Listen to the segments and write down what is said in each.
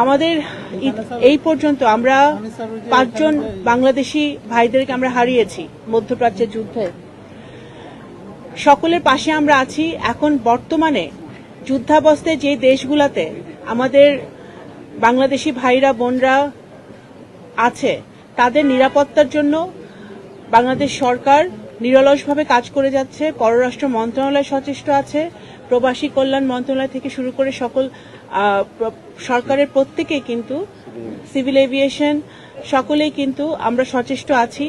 আমাদের এই পর্যন্ত আমরা 5 জন বাংলাদেশি ভাইদেরকে আমরা হারিয়েছি মধ্যপ্রাচ্যের যুদ্ধে। সকলের পাশে আমরা আছি। এখন বর্তমানে যুদ্ধাবস্থায় যে দেশগুলোতে আমাদের বাংলাদেশি ভাইরা বোনরা আছে তাদের নিরাপত্তার জন্য বাংলাদেশ সরকার নিরলসভাবে কাজ করে যাচ্ছে। পররাষ্ট্র মন্ত্রণালয় সচেষ্ট আছে, প্রবাসী কল্যাণ মন্ত্রণালয় থেকে শুরু করে সকল সরকারের প্রত্যেকেই কিন্তু, সিভিল এভিয়েশন সকলেই কিন্তু আমরা সচেষ্ট আছি।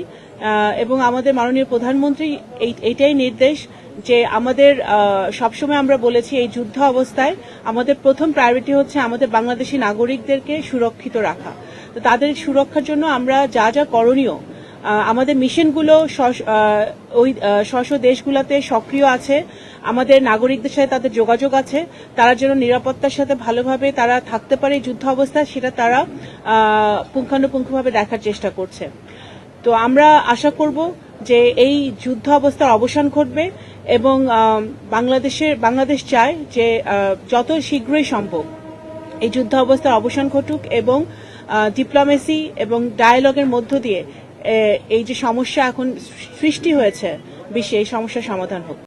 এবং আমাদের মাননীয় প্রধানমন্ত্রী এইটাই নির্দেশ যে আমাদের সবসময় আমরা বলেছি এই যুদ্ধ অবস্থায় আমাদের প্রথম প্রায়োরিটি হচ্ছে আমাদের বাংলাদেশি নাগরিকদেরকে সুরক্ষিত রাখা। তো তাদের সুরক্ষার জন্য আমরা যা যা করণীয়, আমাদের মিশনগুলো ওই স্ব দেশগুলোতে সক্রিয় আছে, আমাদের নাগরিকদের সাথে তাদের যোগাযোগ আছে, তারা যেন নিরাপত্তার সাথে ভালোভাবে তারা থাকতে পারে যুদ্ধ অবস্থায়, সেটা তারা পুঙ্খানুপুঙ্খভাবে দেখার চেষ্টা করছে। তো আমরা আশা করব যে এই যুদ্ধ অবস্থার অবসান ঘটবে এবং বাংলাদেশ চায় যে যত শীঘ্রই সম্ভব এই যুদ্ধ অবস্থার অবসান ঘটুক এবং ডিপ্লোমেসি এবং ডায়ালগের মধ্য দিয়ে এই যে সমস্যা এখন সৃষ্টি হয়েছে বিশ্বে, এই সমস্যার সমাধান হোক।